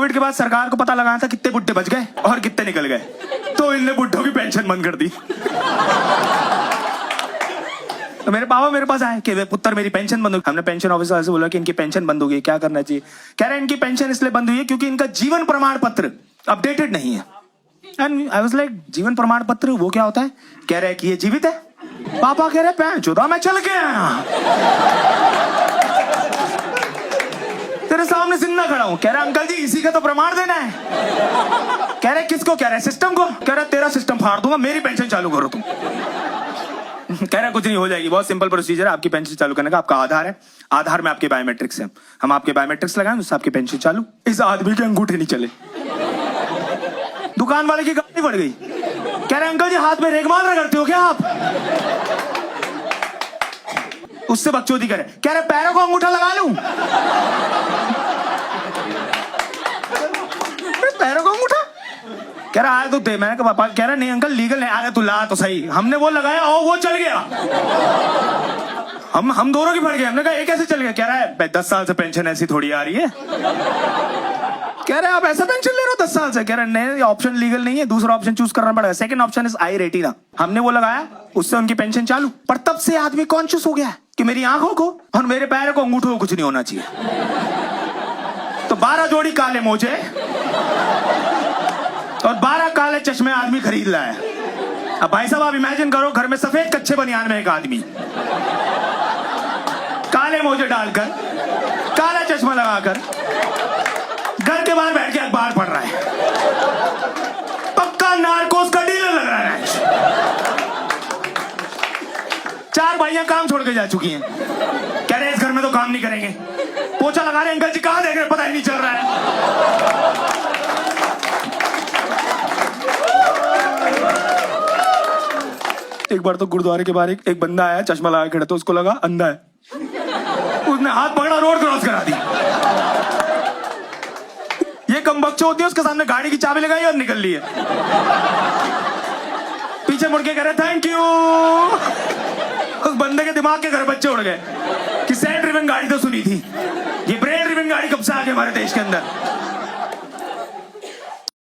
Covid के बाद सरकार को पता लगाना था कितने बुड्ढे बच गए और कितने निकल गए, तो इनने बुड्ढों की पेंशन बंद कर दी। तो मेरे पापा मेरे पास आए कि पुत्र मेरी पेंशन बंद हो गई। हमने पेंशन ऑफिसर से बोला कि इनकी पेंशन बंद हो गई, क्या करना चाहिए? कह रहे हैं इनकी पेंशन इसलिए बंद हुई है क्योंकि इनका जीवन प्रमाण पत्र अपडेटेड नहीं है। एंड आई वाज लाइक, जीवन प्रमाण पत्र वो क्या होता है? कह रहे हैं कि ये जीवित है। पापा कह रहे पैं चौदह मैं चल के आया, तेरे सामने जिंदा खड़ा हूं। कह रहा अंकल जी इसी का तो प्रमाण देना है। कह रहे किसको? कह रहे सिस्टम को। कह रहा तेरा सिस्टम फाड़ दूंगा, मेरी पेंशन चालू करो तुम। कह रहा कुछ नहीं, हो जाएगी, बहुत सिंपल प्रोसीजर है। आपकी पेंशन चालू करने का आपका आधार है, आधार में आपके बायोमेट्रिक्स है, हम आपके बायोमेट्रिक्स लगाएं, उससे आपकी पेंशन चालू। इस आदमी के अंगूठे नहीं चले, दुकान वाले की गाड़ी बढ़ गई। कह रहे अंकल जी हाथ में रेगमाल रगड़ते हो क्या आप? उससे बकचोदी करे। कह रहे पैरों को अंगूठा लगा लूं? पैरों को अंगूठा? कह रहा आए तो दे। मैंने कहा पापा, कह रहा नहीं अंकल लीगल नहीं। अरे तू ला तो सही। हमने वो लगाया और वो चल गया। हम दोनों की फट गए। हमने कहा ये कैसे चल गया? कह रहा है 10 साल से पेंशन ऐसी थोड़ी आ रही है। कह रहे आप ऐसा पेंशन ले रहे हो 10 साल से? कह रहे नहीं ऑप्शन लीगल नहीं है, दूसरा ऑप्शन चूज करना पड़ेगा। Second option is I retina. हमने वो लगाया, उससे उनकी पेंशन चालू। पर तब से आदमी कॉन्शियस हो गया कि मेरी आंखों को और मेरे पैरों को अंगूठों को कुछ नहीं होना चाहिए। तो 12 जोड़ी काले मोजे और 12 काले चश्मे आदमी खरीद लाया। अब भाई साहब आप इमेजिन करो, घर में सफेद कच्चे बनियान में एक आदमी काले मोजे डालकर, काला चश्मा लगाकर घर के बाहर बैठ के अखबार पढ़ रहा है। पक्का नारकोस का डीलर लग रहा है। 4 भाइयां काम छोड़ के जा चुकी हैं। कह रहे इस घर में तो काम नहीं करेंगे। पोछा लगा रहे अंकल जी, कहां देख रहे पता ही नहीं चल रहा है। एक बार तो गुरुद्वारे के बाहर एक बंदा आया, चश्मा लगा खड़ा, तो उसको लगा अंधा है। उसने हाथ पकड़ा, रोड क्रॉस करा दी। ये कम बच्चे होती है, उसके सामने गाड़ी की चाबी लगाई और निकल ली है। पीछे मुड़ के कह रहे थैंक यू। उस बंदे के दिमाग के घर बच्चे उड़ गए कि सेट ड्रिवन गाड़ी तो सुनी थी, ये ब्रेन ड्रिवन गाड़ी कब से आ गई हमारे देश के अंदर।